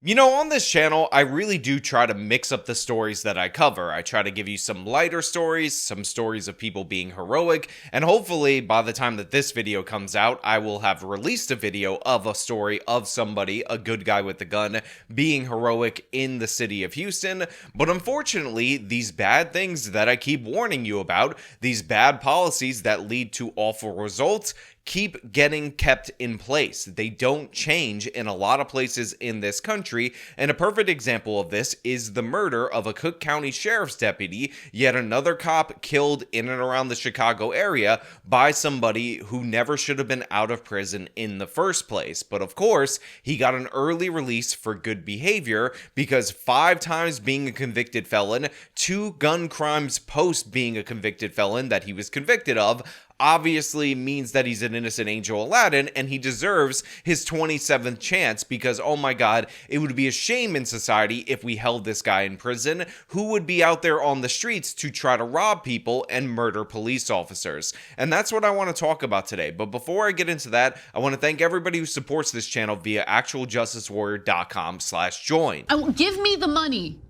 You know, on this channel, I really do try to mix up the stories that I cover. I try to give you some lighter stories, some stories of people being heroic, and hopefully by the time that this video comes out, I will have released a video of a story of somebody, a good guy with a gun, being heroic in the city of Houston. But unfortunately, these bad things that I keep warning you about, these bad policies that lead to awful results, keep getting kept in place. They don't change in a lot of places in this country, and a perfect example of this is the murder of a Cook County Sheriff's deputy, yet another cop killed in and around the Chicago area by somebody who never should have been out of prison in the first place. But of course, he got an early release for good behavior because 5 times being a convicted felon, 2 gun crimes post being a convicted felon that he was convicted of, obviously means that he's an innocent Angel Aladdin and he deserves his 27th chance because, oh my god, it would be a shame in society if we held this guy in prison who would be out there on the streets to try to rob people and murder police officers. And that's what I want to talk about today. But before I get into that, I want to thank everybody who supports this channel via actualjusticewarrior.com/join. Give me the money.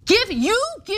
Give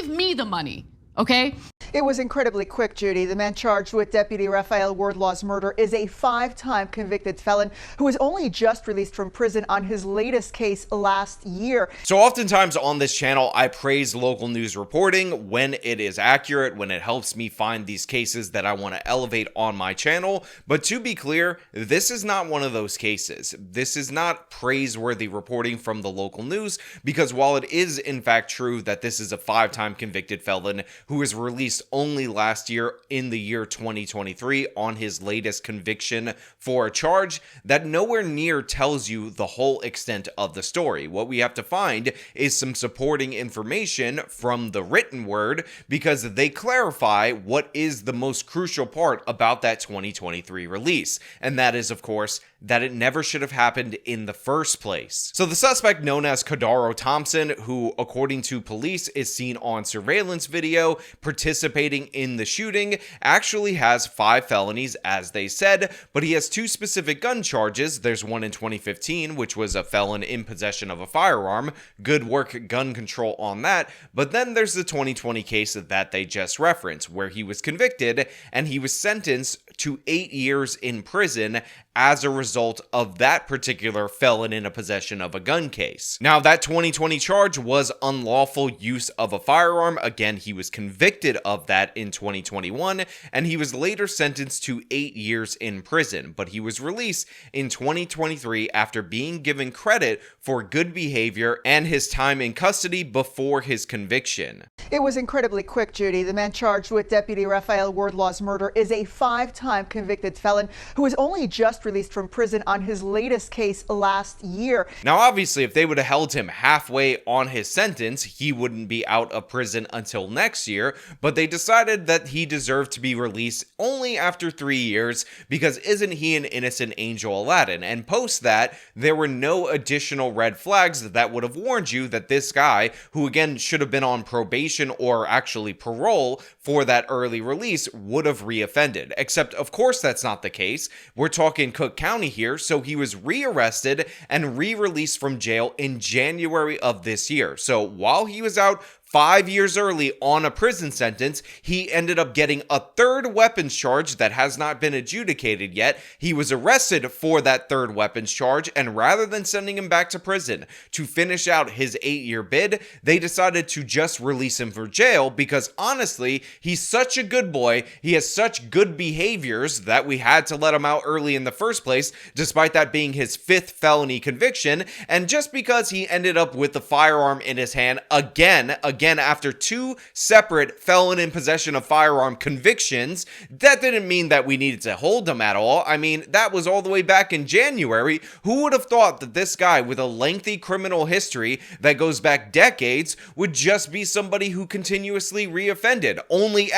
me the money. Okay? It was incredibly quick, Judy. The man charged with Deputy Rafael Wordlaw's murder is a 5-time convicted felon who was only just released from prison on his latest case last year. So oftentimes on this channel, I praise local news reporting when it is accurate, when it helps me find these cases that I want to elevate on my channel. But to be clear, this is not one of those cases. This is not praiseworthy reporting from the local news because while it is in fact true that this is a 5-time convicted felon who was released only last year in the year 2023 on his latest conviction for a charge, that nowhere near tells you the whole extent of the story. What we have to find is some supporting information from the written word because they clarify what is the most crucial part about that 2023 release, and that is, of course, that it never should have happened in the first place. So the suspect, known as Cordarrow Thompson, who according to police is seen on surveillance video participating in the shooting, actually has 5 felonies as they said, but he has 2 specific gun charges. There's one in 2015, which was a felon in possession of a firearm. Good work, gun control on that. But then there's the 2020 case that they just referenced, where he was convicted and he was sentenced to 8 years in prison as a result of that particular felon in a possession of a gun case. Now, that 2020 charge was unlawful use of a firearm. Again, he was convicted of that in 2021, and he was later sentenced to 8 years in prison, but he was released in 2023 after being given credit for good behavior and his time in custody before his conviction. It was incredibly quick, Judy. The man charged with Deputy Rafael Wordlaw's murder is a 5-time convicted felon who was only just released from prison on his latest case last year. Now, obviously, if they would have held him halfway on his sentence, he wouldn't be out of prison until next year, but they decided that he deserved to be released only after 3 years because isn't he an innocent Angel Aladdin? And post that, there were no additional red flags that would have warned you that this guy, who again should have been on probation or actually parole for that early release, would have reoffended. Except, of course, that's not the case. We're talking Cook County here, so he was rearrested and re-released from jail in January of this year. So while he was out 5 years early on a prison sentence, he ended up getting a 3rd weapons charge that has not been adjudicated yet. He was arrested for that 3rd weapons charge, and rather than sending him back to prison to finish out his 8-year bid, they decided to just release him from jail because honestly, he's such a good boy, he has such good behaviors that we had to let him out early in the first place, despite that being his 5th felony conviction, and just because he ended up with the firearm in his hand again after 2 separate felon in possession of firearm convictions, that didn't mean that we needed to hold him at all. I mean, that was all the way back in January. Who would have thought that this guy with a lengthy criminal history that goes back decades would just be somebody who continuously reoffended? Only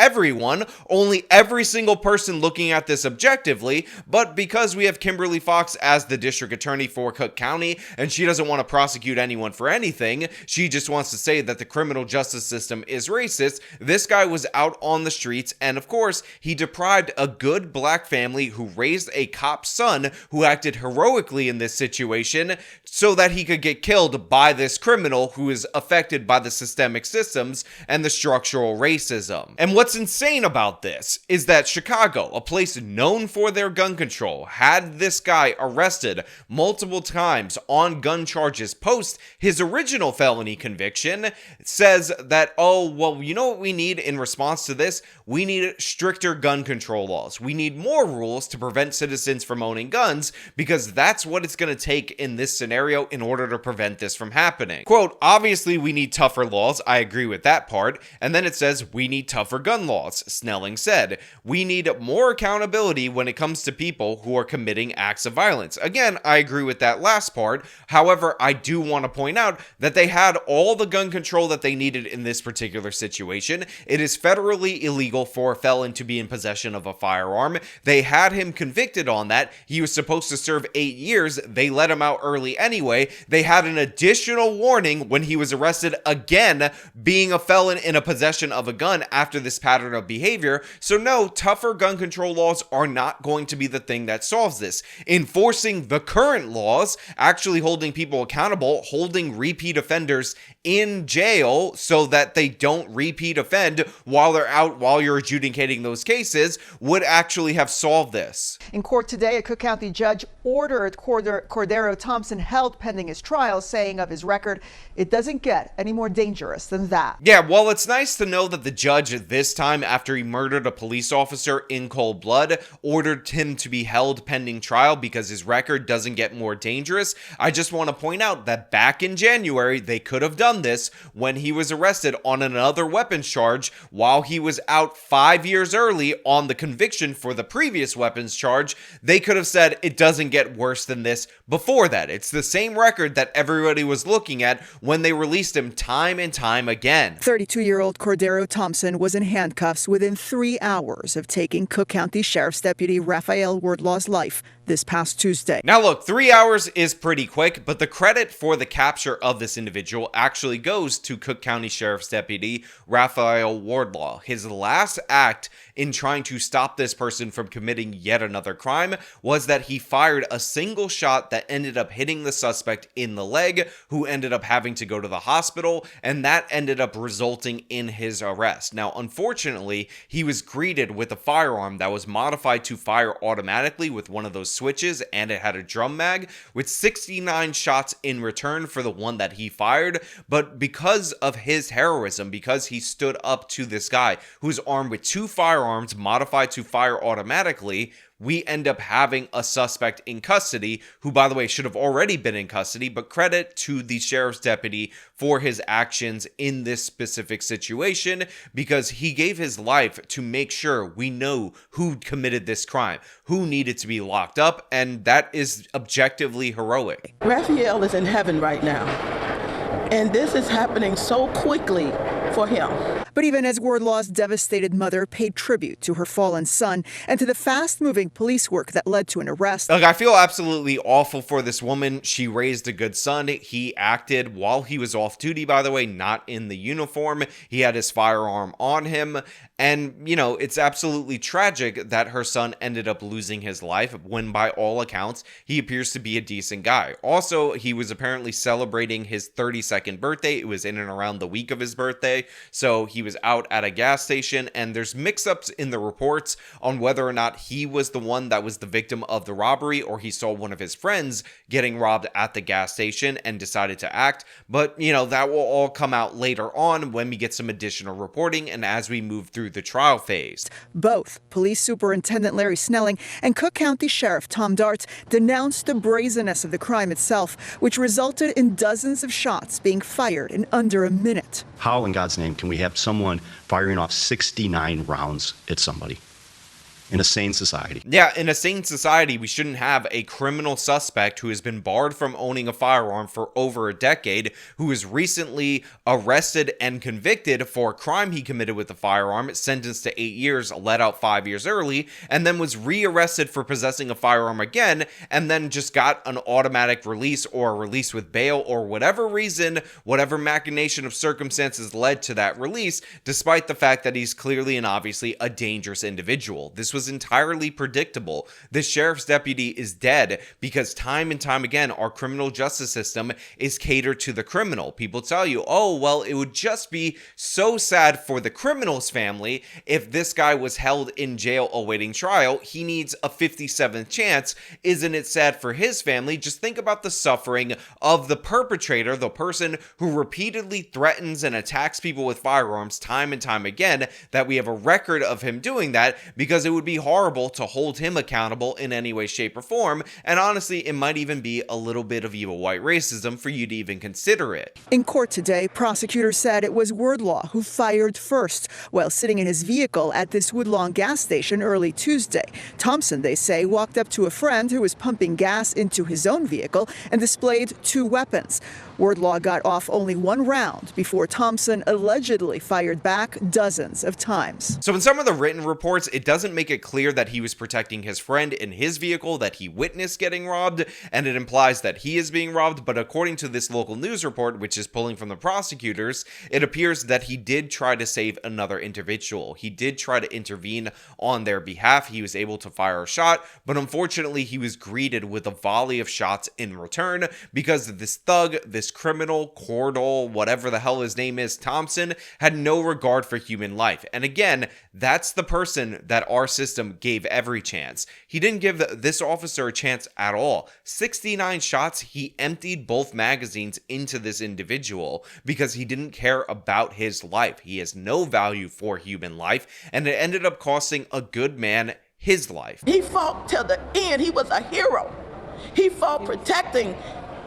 every single person looking at this objectively, but because we have Kimberly Fox as the district attorney for Cook County and she doesn't want to prosecute anyone for anything, she just wants to say that the criminal justice system is racist, this guy was out on the streets, and of course, he deprived a good black family who raised a cop's son who acted heroically in this situation so that he could get killed by this criminal who is affected by the systemic systems and the structural racism. And what's insane about this is that Chicago, a place known for their gun control, had this guy arrested multiple times on gun charges post his original felony conviction, says that, oh, well, you know what we need in response to this? We need stricter gun control laws. We need more rules to prevent citizens from owning guns because that's what it's going to take in this scenario in order to prevent this from happening. Quote, obviously we need tougher laws. I agree with that part. And then it says we need tougher gun laws. Snelling said, we need more accountability when it comes to people who are committing acts of violence. Again, I agree with that last part. However, I do want to point out that they had all the gun control that they needed in this particular situation. It is federally illegal for a felon to be in possession of a firearm. They had him convicted on that. He was supposed to serve 8 years. They let him out early anyway. They had an additional warning when he was arrested again, being a felon in a possession of a gun after this pattern of behavior. So no, tougher gun control laws are not going to be the thing that solves this. Enforcing the current laws, actually holding people accountable, holding repeat offenders in jail so that they don't repeat offend while they're out, while you're adjudicating those cases, would actually have solved this. In court today, a Cook County judge ordered Cordarrow Thompson held pending his trial, saying of his record, it doesn't get any more dangerous than that. Yeah, well, it's nice to know that the judge this time, after he murdered a police officer in cold blood, ordered him to be held pending trial because his record doesn't get more dangerous. I just want to point out that back in January, they could have done this when he was arrested on another weapons charge while he was out 5 years early on the conviction for the previous weapons charge. They could have said it doesn't get worse than this before that. It's the same record that everybody was looking at when they released him time and time again. 32-year-old Cordarrow Thompson was in handcuffs within 3 hours of taking Cook County Sheriff's Deputy Rafael Wordlaw's life this past Tuesday. Now look, 3 hours is pretty quick, but the credit for the capture of this individual actually goes to Cook County Sheriff's Deputy Rafael Wordlaw. His last act in trying to stop this person from committing yet another crime was that he fired a single shot that ended up hitting the suspect in the leg, who ended up having to go to the hospital, and that ended up resulting in his arrest. Now, unfortunately, he was greeted with a firearm that was modified to fire automatically with one of those switches, and it had a drum mag with 69 shots in return for the one that he fired. But because of his heroism, because he stood up to this guy who's armed with 2 firearms modified to fire automatically, we end up having a suspect in custody who, by the way, should have already been in custody, but credit to the sheriff's deputy for his actions in this specific situation, because he gave his life to make sure we know who committed this crime, who needed to be locked up, and that is objectively heroic. Rafael is in heaven right now, and this is happening so quickly for him. But even as Wordlaw's devastated mother paid tribute to her fallen son and to the fast-moving police work that led to an arrest. Look, I feel absolutely awful for this woman. She raised a good son. He acted while he was off duty, by the way, not in the uniform. He had his firearm on him. And, you know, it's absolutely tragic that her son ended up losing his life when, by all accounts, he appears to be a decent guy. Also, he was apparently celebrating his 32nd birthday. It was in and around the week of his birthday. So he was out at a gas station, and there's mix-ups in the reports on whether or not he was the one that was the victim of the robbery or he saw one of his friends getting robbed at the gas station and decided to act. But, you know, that will all come out later on when we get some additional reporting and as we move through the trial phase. Both Police Superintendent Larry Snelling and Cook County Sheriff Tom Darts denounced the brazenness of the crime itself, which resulted in dozens of shots being fired in under a minute. How in God's name can we have someone firing off 69 rounds at somebody? in a sane society. Yeah, in a sane society, we shouldn't have a criminal suspect who has been barred from owning a firearm for over a decade, who was recently arrested and convicted for a crime he committed with a firearm, sentenced to 8 years, let out 5 years early, and then was rearrested for possessing a firearm again, and then just got an automatic release or a release with bail or whatever reason, whatever machination of circumstances led to that release, despite the fact that he's clearly and obviously a dangerous individual. This was entirely predictable. This sheriff's deputy is dead because time and time again, our criminal justice system is catered to the criminal. People tell you, oh, well, it would just be so sad for the criminal's family if this guy was held in jail awaiting trial. He needs a 57th chance. Isn't it sad for his family? Just think about the suffering of the perpetrator, the person who repeatedly threatens and attacks people with firearms time and time again, that we have a record of him doing that, because it would be horrible to hold him accountable in any way, shape, or form. And honestly, it might even be a little bit of evil white racism for you to even consider it. In court today, prosecutors said it was Wordlaw who fired first while sitting in his vehicle at this Woodlawn gas station early Tuesday. Thompson, they say, walked up to a friend who was pumping gas into his own vehicle and displayed two weapons. Wordlaw got off only one round before Thompson allegedly fired back dozens of times. So in some of the written reports, it doesn't make it clear that he was protecting his friend in his vehicle that he witnessed getting robbed, and it implies that he is being robbed. But according to this local news report, which is pulling from the prosecutors, it appears that he did try to save another individual. He did try to intervene on their behalf. He was able to fire a shot, but unfortunately he was greeted with a volley of shots in return because this thug, this criminal, Cordarrow, whatever the hell his name is, Thompson, had no regard for human life. And again, that's the person that our system gave every chance. He didn't give this officer a chance at all. 69 shots, he emptied both magazines into this individual because he didn't care about his life. He has no value for human life, and it ended up costing a good man his life. He fought till the end. He was a hero. He fought protecting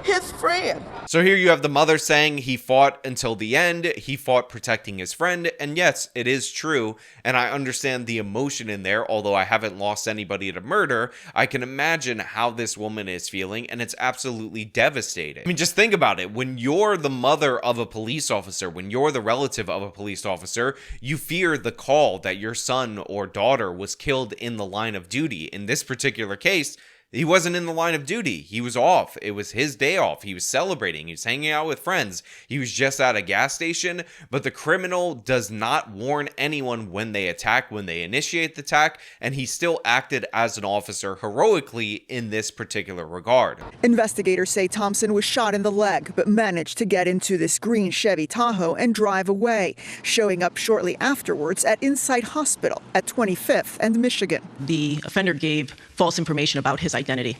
his friend. So here you have the mother saying he fought until the end, he fought protecting his friend, and yes, it is true, and I understand the emotion in there. Although I haven't lost anybody to murder, I can imagine how this woman is feeling, and it's absolutely devastating. I mean, just think about it. When you're the mother of a police officer, when you're the relative of a police officer, you fear the call that your son or daughter was killed in the line of duty. In this particular case, he wasn't in the line of duty. He was off. It was his day off. He was celebrating. He was hanging out with friends. He was just at a gas station. But the criminal does not warn anyone when they attack, when they initiate the attack, and he still acted as an officer heroically in this particular regard. Investigators say Thompson was shot in the leg, but managed to get into this green Chevy Tahoe and drive away, showing up shortly afterwards at Insight Hospital at 25th and Michigan. The offender gave false information about his identity.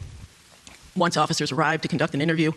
Once officers arrived to conduct an interview,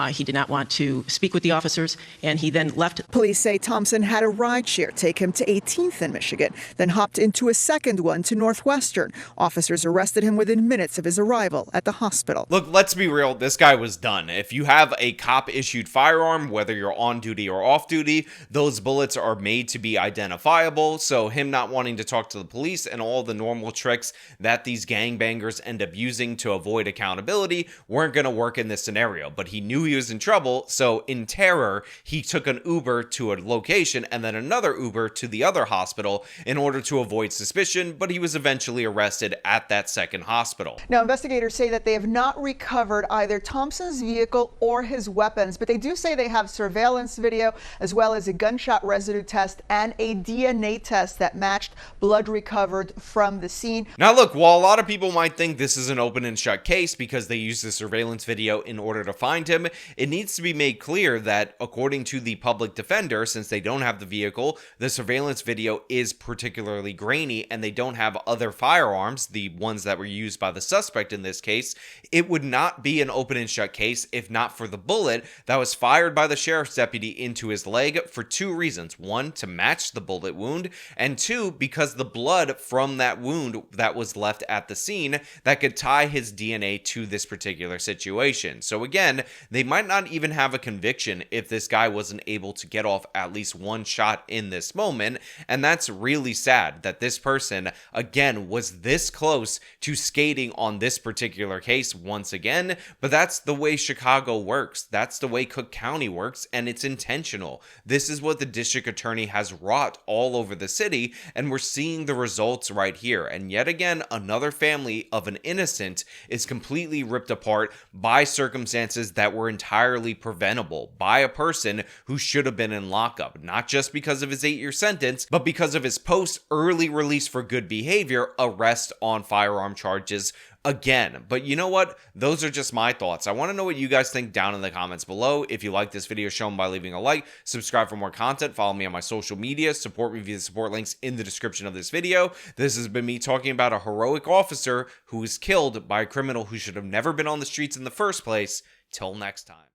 he did not want to speak with the officers, and he then left. Police say Thompson had a rideshare take him to 18th in Michigan, then hopped into a second one to Northwestern. Officers arrested him within minutes of his arrival at the hospital. Look, let's be real. This guy was done. If you have a cop-issued firearm, whether you're on duty or off duty, those bullets are made to be identifiable. So him not wanting to talk to the police and all the normal tricks that these gangbangers end up using to avoid accountability weren't going to work in this scenario. But he knew he was in trouble, so in terror, he took an Uber to a location and then another Uber to the other hospital in order to avoid suspicion, but he was eventually arrested at that second hospital. Now, investigators say that they have not recovered either Thompson's vehicle or his weapons, but they do say they have surveillance video as well as a gunshot residue test and a DNA test that matched blood recovered from the scene. Now look, while a lot of people might think this is an open and shut case because they use this surveillance video in order to find him, it needs to be made clear that according to the public defender, since they don't have the vehicle, the surveillance video is particularly grainy and they don't have other firearms, the ones that were used by the suspect in this case, it would not be an open and shut case if not for the bullet that was fired by the sheriff's deputy into his leg for two reasons. One, to match the bullet wound, and two, because the blood from that wound that was left at the scene that could tie his DNA to this particular particular situation. So again, they might not even have a conviction if this guy wasn't able to get off at least one shot in this moment, and that's really sad that this person, again, was this close to skating on this particular case once again, but that's the way Chicago works. That's the way Cook County works, and it's intentional. This is what the district attorney has wrought all over the city, and we're seeing the results right here. And yet again, another family of an innocent is completely ripped apart by circumstances that were entirely preventable, by a person who should have been in lockup, not just because of his 8-year sentence, but because of his post-early release for good behavior arrest on firearm charges again. But you know what? Those are just my thoughts. I want to know what you guys think down in the comments below. If you like this video, show them by leaving a like, subscribe for more content, follow me on my social media, support me via the support links in the description of this video. This has been me talking about a heroic officer who was killed by a criminal who should have never been on the streets in the first place. Till next time.